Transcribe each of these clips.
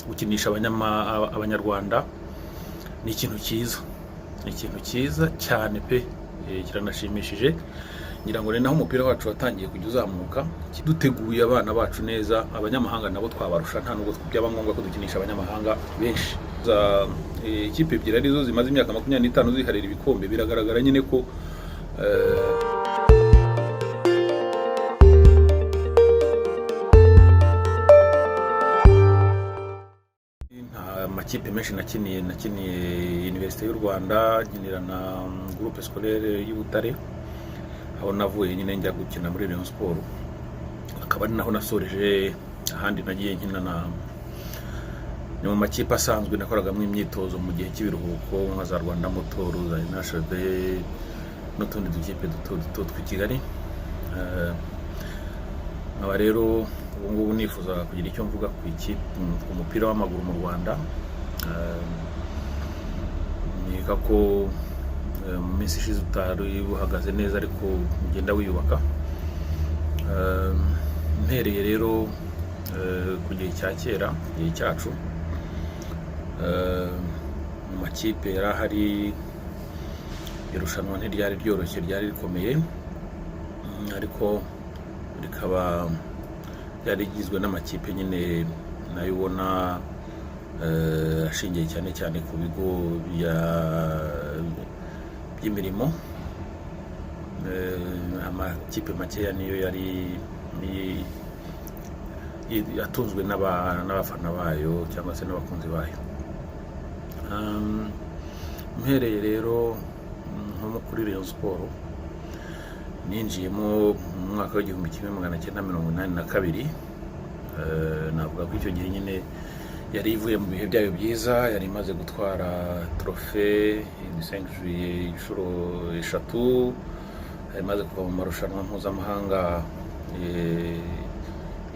gukinisha abanyarwanda ni ikintu cyiza cyane pe, kiranashimishije. ngira ngo naho umupira wacu watangiye kujya uzamuka, duteguye abana bacu neza. Abanyamahanga nabo twabarusha, nta nubwo byaba ngombwa ko dukinisha abanyamahanga benshi. Ikipe ebyiri arizo zimaze imyaka 25 ziharira ibikombe, biragaragara nyine ko amakipe menshi nakiniye Université y'u Rwanda, nkinira na groupe scolaire y'Ubutare, aho navuye nyine njya gukina muri Rayon Sport, akaba ari naho nasoreje. Ahandi nagiye nkina ni mu makipe asanzwe nakoragamo imyitozo mu gihe cy'ibiruhuko, nka za Rwanda Motor, za NHB n'utundi dukipe duto tw'i Kigali. Aba rero ubu ngubu nifuza kugira icyo mvuga ku mupira w'amaguru mu Rwanda. Nika ko mu minsi ishize utari buhagaze neza, ariko ugenda wiyubaka. Mpereye rero ku gihe cya kera, igihe cyacu, mu makipe yari ahari, irushanwa ntiryari ryoroshye, ryari rikomeye, ariko rikaba yarigizwe n'amakipe nyine nayo ubona ashingiye cyane cyane ku bigo by'imirimo. Amakipe makeya niyo yari atunzwe n'abafana bayo cyangwa se n'abakunzi bayo. Mpereye rero nko kuri Rayon Sport, ninjiyemo mu mwaka w'1982. Navuga ko icyo gihe nyine yari ivuye mu bihe byayo byiza, yari imaze gutwara trophée du 5 juillet inshuro 3, yari imaze kuva mu marushanwa mpuzamahanga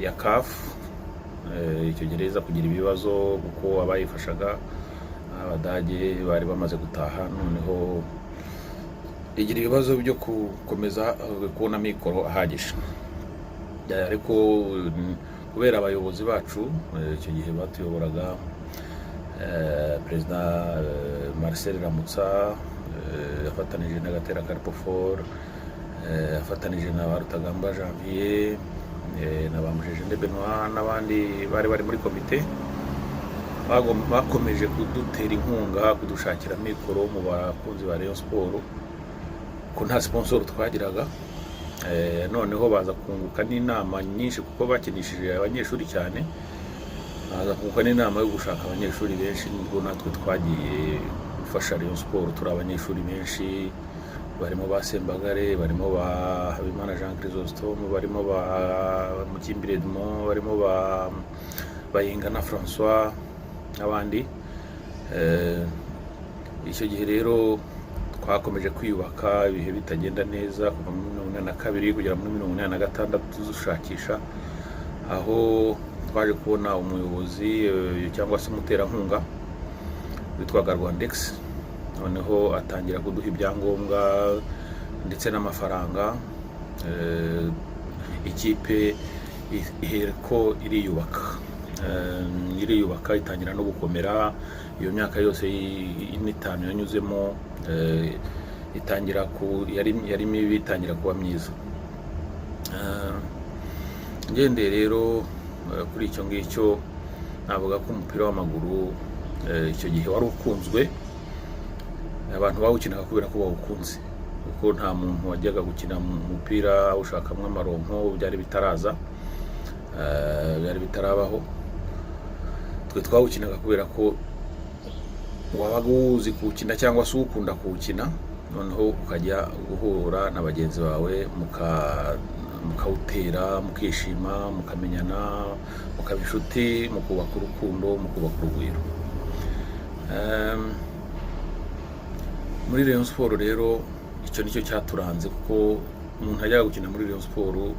ya CAF. Icyo gihe iza kugira ibibazo kuko abayifashaga Abadage bari bamaze gutaha, noneho igira ibibazo byo gukomeza kubona mikoro ahagije. Ariko kubera abayobozi bacu icyo gihe batuyoboraga, Perezida Marcel Ramutsa yafatanije na Gatera Carpofor, yafatanije na Barutagamba Janvier, na Bamujeje Benoit n'abandi bari muri komite, bakomeje kudutera inkunga, kudushakira mikoro mu bakunzi ba Rayon Sport, ko nta sponsor twagiraga. Noneho baza kunguka n'inama nyinshi kuko bakinishije abanyeshuri cyane, baza kunguka n'inama yo gushaka abanyeshuri benshi. Nubwo natwe twagiye gufasha Rayon Sport, turi abanyeshuri benshi, barimo ba Sembagare, barimo ba Habimana Jean Chrysostome, barimo ba Mukimbire Edmond, barimo ba Bayingana François n'abandi. Icyo gihe rero twakomeje kwiyubaka, ibihe bitagenda neza kuva muri 1982 kugera muri 1986, dushakisha aho twaje kubona umuyobozi cyangwa se umuterankunga witwaga Rwandex. Noneho atangira kuduha ibyangombwa ndetse n'amafaranga. Ikipe ihereko iriyubaka, itangira no gukomera. Iyo myaka yose 5 yanyuzemo, yari mibi, itangira kuba myiza. Ngendeye rero kuri icyo ngicyo, navuga ko umupira w'amaguru icyo gihe wari ukunzwe. Abantu bawukinaga kubera ko bawukunze, kuko nta muntu wajyaga gukina umupira ushakamo amaronko, byari bitarabaho. Twe twawukinaga kubera ko wabaga uzi kuwukina cyangwa se ukunda kuwukina, noneho ukajya guhura na bagenzi bawe, mukawutera, mukishima, mukamenyana, mukaba inshuti, mukubaka urukundo, mukubaka urugwiro. Muri Rayon Sport rero icyo nicyo cyaturanze, kuko umuntu ajyaga gukina muri Rayon Sport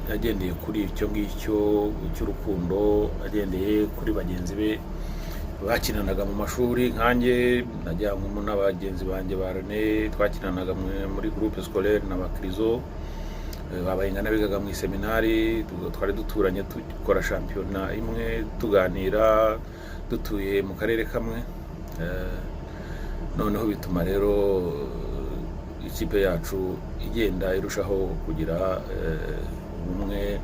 agendeye kuri icyo ngicyo cy'urukundo, agendeye kuri bagenzi be bakinanaga mu mashuri. Nkanjye najyanywe n'abagenzi banjye ba René, twakinanaga muri groupe scolaire na Bakrizo, babayingana bigaga mu seminari, twari duturanye dukora shampiyona imwe, tuganira, dutuye mu karere kamwe. Noneho bituma rero ikipe yacu igenda irushaho kugira ubumwe,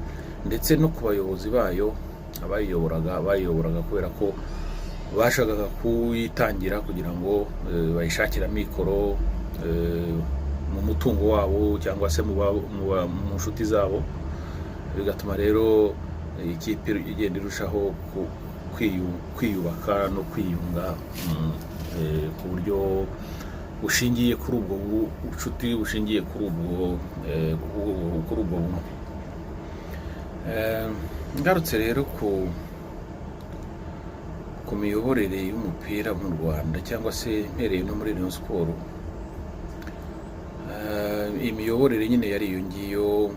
ndetse no ku bayobozi bayo abayiyoboraga kubera ko bashakaga kuyitangira kugira ngo bayishakire amikoro mu mutungo wabo cyangwa se mu nshuti zabo, bigatuma rero ikipe igenda irushaho kwiyubaka no kwiyunga ku buryo bushingiye kuri ubwo bucuti, bushingiye kuri ubwo bumwe. Ngarutse rero ku miyoborere y'umupira mu Rwanda cyangwa se mpereye no muri Rayon Sport, imiyoborere nyine yari iyo ngiyo,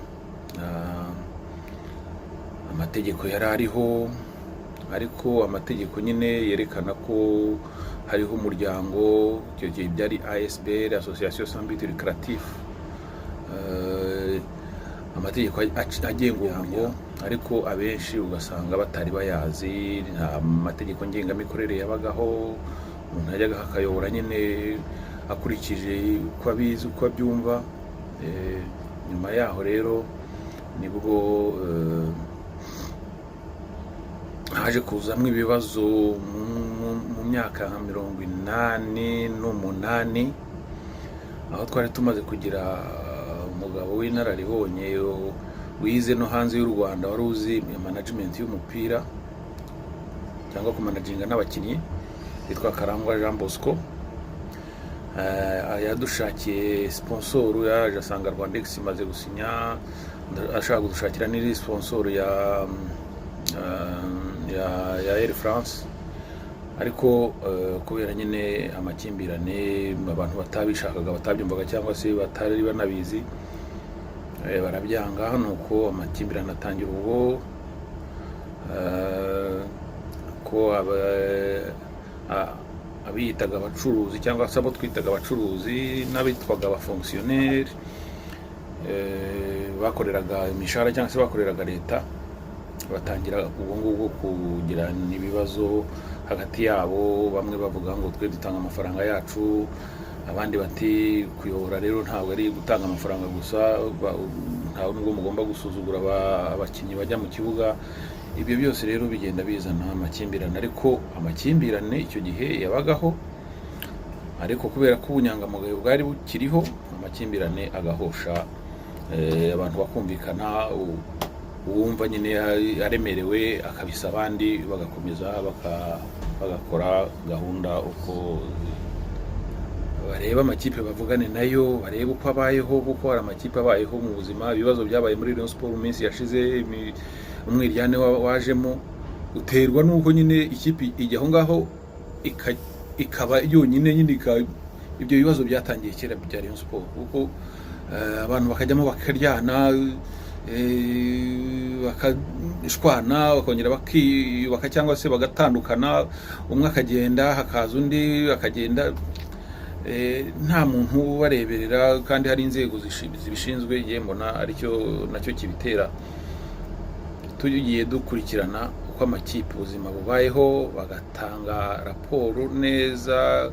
amategeko yari ariho, ariko amategeko nyine yerekana ko hariho umuryango, icyo gihe byari ASBL, Association Sans But Lucratif, amategeko agenga umuryango, ariko abenshi ugasanga batari bayazi. Nta mategeko ngengamikorere yabagaho, umuntu yajyaga akayobora nyine akurikije uko abizi, uko abyumva. Nyuma yaho rero nibwo haje kuzamwo ibibazo mu myaka nka 1988, aho twari tumaze kugira umugabo w'inararibonye wize no hanze y'u Rwanda, wari uzi management y'umupira cyangwa kumanaginga n'abakinnyi, yitwa Karangwa Jean Bosco. Yadushakiye sponsor, yaje asanga Rwandex imaze gusinya, ashaka gushakira n'iri sponsor ya Air France, ariko kubera nyine amakimbirane, abantu batabishakaga, batabyumvaga cyangwa se batari banabizi, barabyanga. Nuko amakimbirane atangira ubwo ko abiyitaga abacuruzi cyangwa se abo twitaga abacuruzi n'abitwaga abafonctionnaire bakoreraga imishahara cyangwa se bakoreraga leta, batangira ubwo ngubwo kugira ibibazo hagati yabo. Bamwe bavuga ngo twe dutanga amafaranga yacu, abandi bati kuyobora rero ntabwo ari gutanga amafaranga gusa, ntawe nubwo mugomba gusuzugura abakinnyi bajya mu kibuga. Ibyo byose rero bigenda bizana amakimbirane, ariko amakimbirane icyo gihe yabagaho, ariko kubera ko ubunyangamugayo bwari bukiriho, amakimbirane agahosha, abantu bakumvikana, uwumva nyine aremerewe akabisa abandi, bagakomeza bagakora gahunda uko bareba amakipe, bavugane nayo, bareba uko abayeho, kuko hari amakipe abayeho mu buzima. Ibibazo byabaye muri Rayon Sport mu minsi yashize, umwiryane wajemo uterwa n'uko nyine ikipe ijya aho ngaho ikaba yonyine nyine, ibyo bibazo byatangiye kera bya Rayon Sport, kuko abantu bakajyamo bakaryana, bakashwana, bakongera bakiyubaka cyangwa se bagatandukana, umwe akagenda hakaza undi akagenda, nta muntu ubareberera, kandi hari inzego zibishinzwe. Ngiye mbona aricyo nacyo kibitera. Tugiye dukurikirana uko amakipe ubuzima bubayeho, bagatanga raporo neza,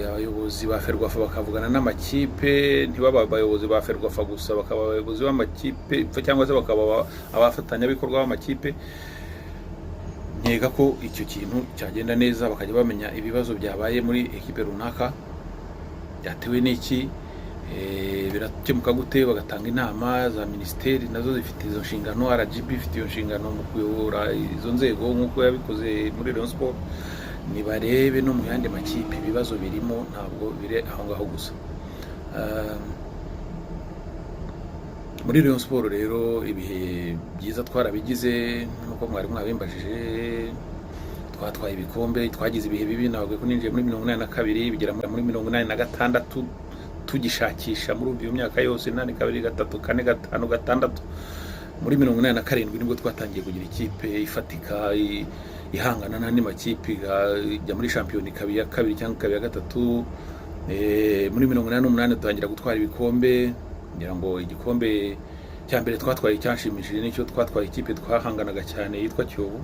abayobozi ba Ferwafa bakavugana n'amakipe, ntibaba abayobozi ba Ferwafa gusa, bakaba abayobozi b'amakipe cyangwa se bakaba abafatanyabikorwa b'amakipe. Nkeka ko icyo kintu cyagenda neza, bakajya bamenya ibibazo byabaye muri ekipe runaka byatewe n'iki, birakemuka gute, bagatanga inama. Za minisiteri nazo zifite izo nshingano, RGB ifite iyo nshingano mu kuyobora izo nzego nk'uko yabikoze muri Rayon Sport. Nibarebe no mu yandi makipe ibibazo birimo, ntabwo bire aho ngaho gusa. Muri Rayon Sport rero ibihe byiza twarabigize, nuko mwari mwabimbajije. Twatwaye ibikombe, twagize ibihe bibi, ntabwo ko ninjiye muri 82 bigera muri 86 tugishakisha muri iyo myaka yose, 8 2 3 4 5 6. Muri 87 nibwo twatangiye kugira ikipe ifatika ihangana n'andi makipe, ijya muri shampiyona ya kabiri cyangwa ya gatatu. Muri 88 tutangira gutwara ibikombe, ngira ngo igikombe cya mbere twatwaye cyanshimishije nicyo twatwaye ikipe twahanganaga cyane yitwa Kiyovu.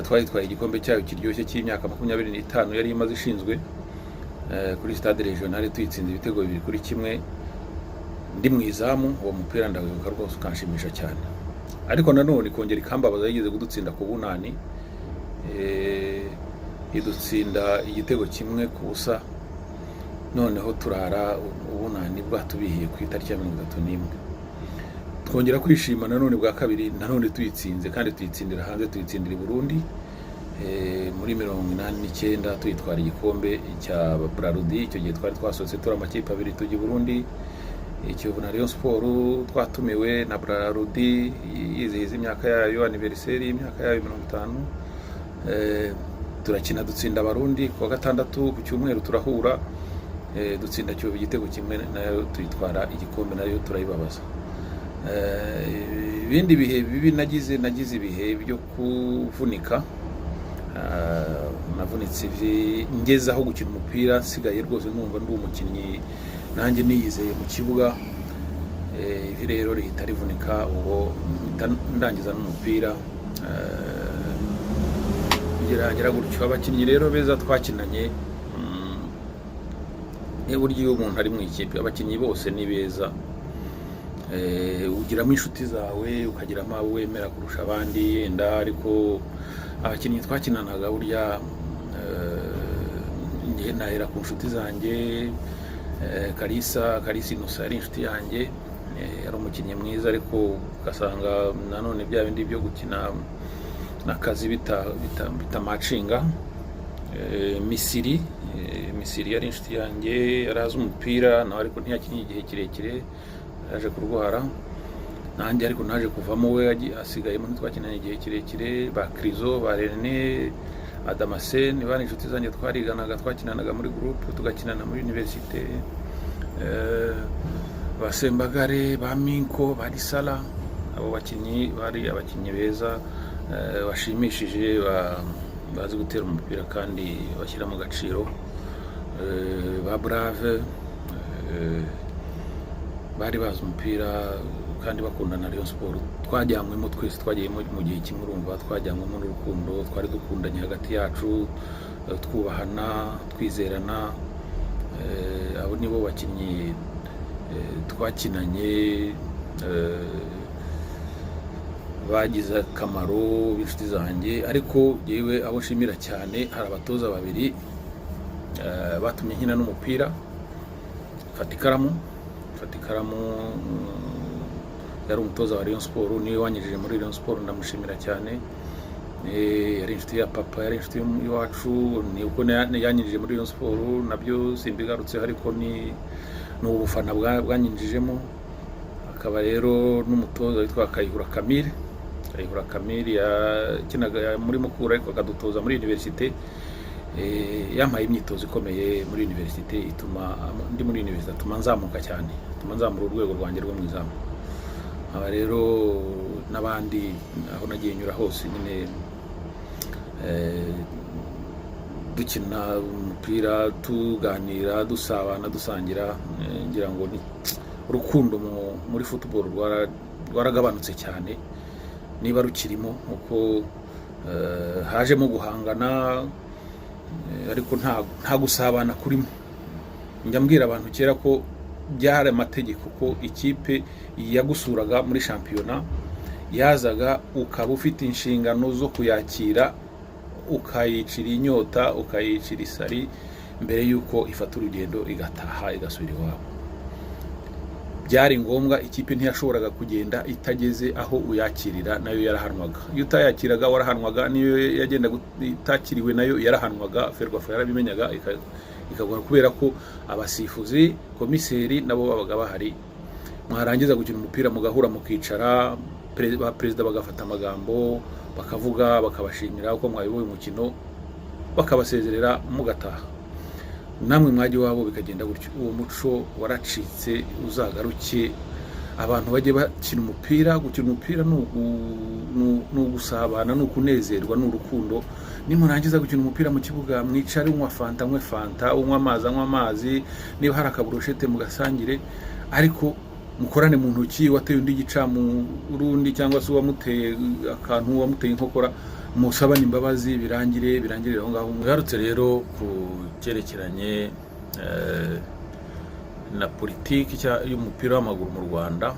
Twayitwaye igikombe cyayo kiryoshye cy'imyaka 25 yari imaze ishinzwe kuri stade regionale, tuyitsinze ibitego 2-1 ndi mu izamu. Uwo mupira ndawibuka rwose ukanshimisha cyane, ariko nanone kongera ikambabaza yigeze kudutsinda ku bunani, idutsinda igitego 1-0, noneho turara ubunani bwatubihiye ku itariki ya 31. Twongera kwishima nanone bwa kabiri, nanone tuyitsinze, kandi tuyitsindira hanze, tuyitsindira i Burundi muri 89 tuyitwara igikombe cya Brarudi. Icyo gihe twari twasohotse turi amakipe abiri tujya i Burundi, Kiyovu na Rayon Sport, twatumiwe na Brarudi yizihiza imyaka yayo, anniversaire y'imyaka yayo 50. Turakina dutsinda Abarundi ku wa gatandatu, ku cyumweru turahura, dutsinda Kiyovu igitego 1, nayo tuyitwara igikombe, nayo turayibabaza. Ibindi bihe bibi nagize ibihe byo kuvunika. Navunitse ngeze aho gukina umupira, nsigaye rwose numva ndi umukinnyi nanjye niyizeye mu kibuga. Ivi rero rihita rivunika, ubwo ndangiza n'umupira. Ngeragera gutyo. Abakinnyi rero beza twakinanye, burya iyo umuntu ari mu ikipe abakinnyi bose ni beza. Ugiramo inshuti zawe, ukagiramo abo wemera kurusha abandi yenda, ariko abakinnyi twakinanaga burya nahera ku nshuti zanjye. Kalisa Innocent yari inshuti yanjye, yari umukinnyi mwiza, ariko ugasanga nanone bya bindi byo gukina n'akazi bitamacinga. Misiri yari inshuti yanjye, yarazi umupira nawe, ariko ntiyakinnye igihe kirekire, yaje kurwara. Nanjye ariko naje kuvamo, we asigayemo, ntitwakinanye igihe kirekire. Ba Krizo, ba René, Adamascene bari inshuti zanjye, twariganaga, twakinanaga muri groupe, tugakinana muri université. Ba Sembagare, ba Minko, ba Risala, abo bakinnyi bari abakinnyi beza, bashimishije, bazi gutera umupira kandi bashyira mu gaciro. Ba Brave bari bazi umupira kandi bakundana. Rayon Sport twajyanywemo twese, twagiyemo mu gihe kimwe, urumva twajyanywemo n'urukundo, twari dukundanye hagati yacu, twubahana, twizerana. Abo nibo bakinnyi twakinanye bagize akamaro b'inshuti zanjye. Ariko yewe abo nshimira cyane, hari abatoza babiri batumye nkina n'umupira. Fatikaramu yari umutoza wa Rayon Sport, niwe wanyujije muri Rayon Sport, ndamushimira cyane. Yari inshuti ya papa, yari inshuti y'iwacu, ni uko yanyujije muri Rayon Sport, nabyo simbigarutse, ariko ni ubufana bwanyinjijemo. Akaba rero n'umutoza witwa Kayihura Camille yakinaga muri Mukura, ariko akadutoza muri université. Yampaye imyitozo ikomeye muri université, ituma ndi muri université, atuma nzamuka cyane, atuma nzamura urwego rwanjye rwo mu izamu. Aba rero n'abandi aho nagiye nyura hose nyine, dukina umupira, tuganira, dusabana, dusangira. Ngira ngo ni urukundo muri football rwaragabanutse cyane, niba rukirimo, uko hajemo guhangana, ariko nta gusabana kurimo. Njya mbwira abantu kera ko byari amategeko ko ikipe yagusuraga muri shampiyona yazaga, ukaba ufite inshingano zo kuyakira, ukayicira inyota, ukayicira isari, mbere y'uko ifata urugendo igataha igasubira iwabo. Byari ngombwa, ikipe ntiyashoboraga kugenda itageze aho uyakirira, nayo yarahanwaga. Iyo utayakiraga warahanwaga, niyo yagenda itakiriwe nayo yarahanwaga. Ferwafa yarabimenyaga ikagora, kubera ko abasifuzi, komiseri nabo babaga bahari. Mwarangiza gukina umupira mugahura, mukicara, perezida bagafata amagambo, bakavuga, bakabashimira uko mwayoboye umukino, bakabasezerera, mugataha. Namwe mwajya iwabo bikagenda gutyo. Uwo muco waracitse, uzagaruke. Abantu bajye bakina umupira. Gukina umupira ni ugusabana, ni ukunezerwa, ni urukundo. Nimurangiza gukina umupira mu kibuga, mwicare, unywa fanta, unywa amazi, niba hari akaburushete mugasangire, ariko mukorane mu ntoki, wateye undi gica mu rundi cyangwa se wamuteye akantu, wamuteye inkokora, musabane imbabazi, birangire aho ngaho. Mugarutse rero ku cyerekeranye na politiki y'umupira w'amaguru mu Rwanda,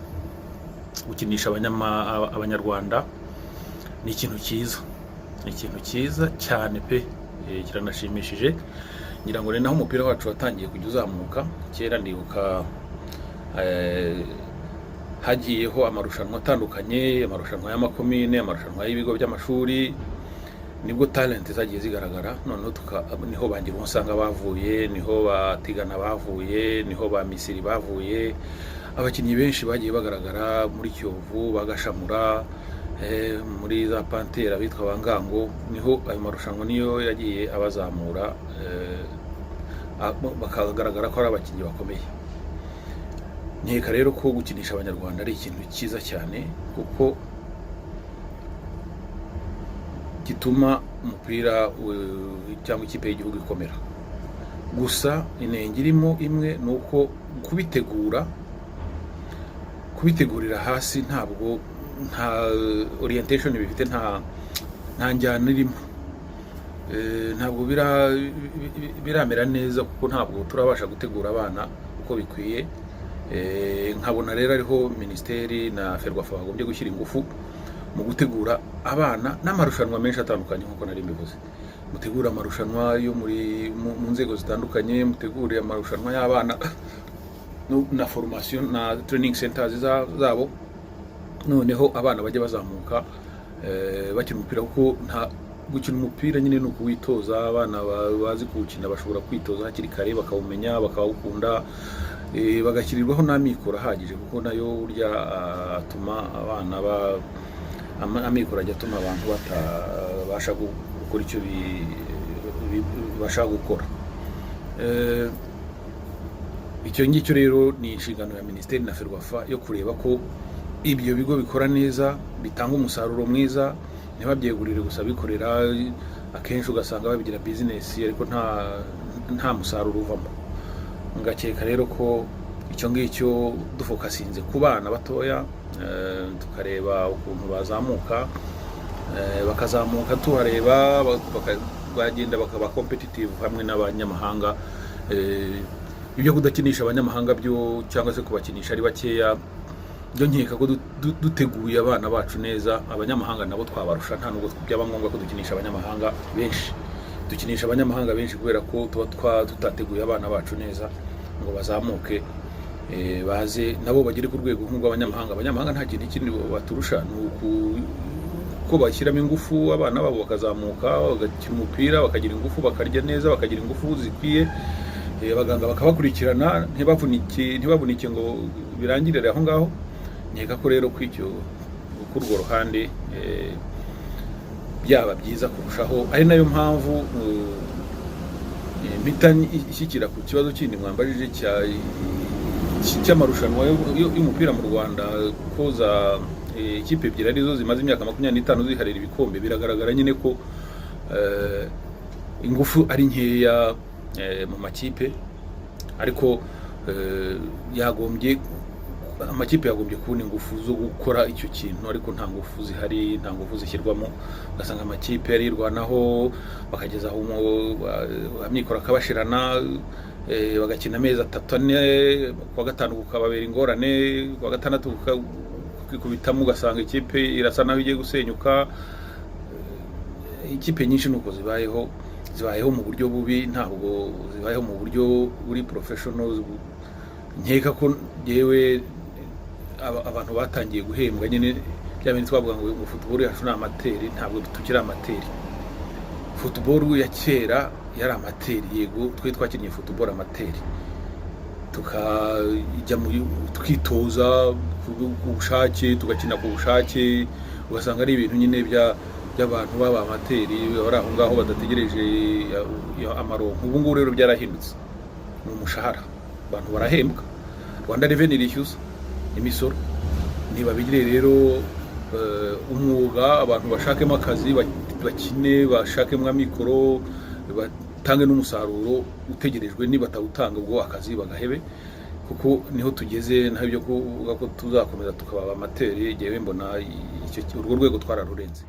gukinisha abanyarwanda ni ikintu cyiza cyane pe, kiranashimishije. Ngira ngo ni naho umupira wacu watangiye kujya uzamuka. Kera ndibuka hagiyeho amarushanwa atandukanye, amarushanwa y'amakomine, amarushanwa y'ibigo by'amashuri, nibwo talent zagiye zigaragara. Noneho niho bangira umusanga bavuye, niho batigana bavuye, niho ba Misiri bavuye, abakinnyi benshi bagiye bagaragara muri Kiyovu, bagashamura, muri za Pantera bitwa Bangango. Niho ayo marushanwa niyo yagiye abazamura, bakagaragara ko ari abakinnyi bakomeye. Nkeka rero ko gukinisha abanyarwanda ari ikintu cyiza cyane, kuko gituma umupira cyangwa ikipe y'igihugu ikomera. Gusa inenge irimo imwe ni uko kubitegurira hasi ntabwo, nta orientation bifite, nta njyana irimo, ntabwo biramera neza, kuko ntabwo turabasha gutegura abana uko bikwiye. Nkabona rero ariho Minisiteri na Ferwafa bagombye gushyira ingufu mu gutegura abana n'amarushanwa menshi atandukanye. Nk'uko nari mbivuze, mutegura amarushanwa yo mu nzego zitandukanye, mutegure amarushanwa y'abana na formation na training centers zabo, noneho abana bajye bazamuka bakina umupira, kuko gukina umupira nyine ni ukuwitoza. Abana bazi kuwukina bashobora kwitoza hakiri kare, bakawumenya, bakawukunda, bagashyirirwaho n'amikoro ahagije, kuko nayo burya atuma abana amikoro ajya atuma abantu batabasha gukora icyo bashaka gukora. Icyo ngicyo rero ni inshingano ya Minisiteri na Ferwafa yo kureba ko ibyo bigo bikora neza, bitanga umusaruro mwiza, ntibabyegurire gusa bikorera. Akenshi ugasanga babigira business ariko nta musaruro uvamo. Ngakeka rero ko icyo ngicyo dufokasinze ku bana batoya, tukareba ukuntu bazamuka, bakazamuka tuhareba, bagenda bakaba competitive hamwe n'abanyamahanga. Ibyo kudakinisha abanyamahanga byo cyangwa se kubakinisha ari bakeya, byo nkeka ko duteguye abana bacu neza, abanyamahanga nabo twabarusha. Nta nubwo byaba ngombwa ko dukinisha abanyamahanga benshi. Dukinisha abanyamahanga benshi kubera ko tuba tutateguye abana bacu neza ngo bazamuke, baze nabo bagere ku rwego nk'urw'abanyamahanga. Abanyamahanga nta kintu kindi baturusha, ni uko bashyiramo ingufu abana babo bakazamuka, bagakina umupira, bakagira ingufu, bakarya neza, bakagira ingufu zikwiye, abaganga bakabakurikirana, ntibavunike ngo birangirire aho ngaho. Nkeka ko rero kuri urwo ruhande byaba byiza kurushaho. Ari nayo mpamvu mpita ishyikira ku kibazo kindi mwambajije cy'amarushanwa y'umupira mu Rwanda, koza ikipe ebyiri arizo zimaze imyaka 25 ziharira ibikombe. Biragaragara nyine ko ingufu ari nkeya mu makipe, ariko amakipe yagombye kubona ingufu zo gukora icyo kintu, ariko nta ngufu zihari, nta ngufu zishyirwamo. Ugasanga amakipe yarirwanaho, bakageza aho amikoro akabashirana, bagakina amezi 3-4, kuwa gatanu kukababera ingorane, kuwa gatandatu kukikubitamo, ugasanga ikipe irasa naho igiye gusenyuka. Ikipe nyinshi nuko zibayeho mu buryo bubi, ntabwo zibayeho mu buryo buri professional. Nkeka ko yewe abantu batangiye guhembwa nyine bya bintu twavuga ngo football yacu ni amateri. Ntabwo tukiri amateri. Football ya kera yari amateri, yego twe twakinnye football amateri, tukajya tukitoza ku bushake, tugakina ku bushake. Ugasanga ari ibintu nyine by'abantu baba amateri bari aho ngaho badategereje amaronko. Ubu ngubu rero byarahindutse, ni umushahara, abantu barahembwa, Rwanda Revenue irishyuza imisoro. Ntibabigire rero umwuga, abantu bashakemo akazi, bakine, bashakemo amikoro, batange n'umusaruro utegerejwe. Niba batawutanga ubwo akazi bagahebe. kuko niho tugeze naho ibyo kuvuga ko tuzakomeza tukaba amateri, yewe mbona urwo rwego twararurenze.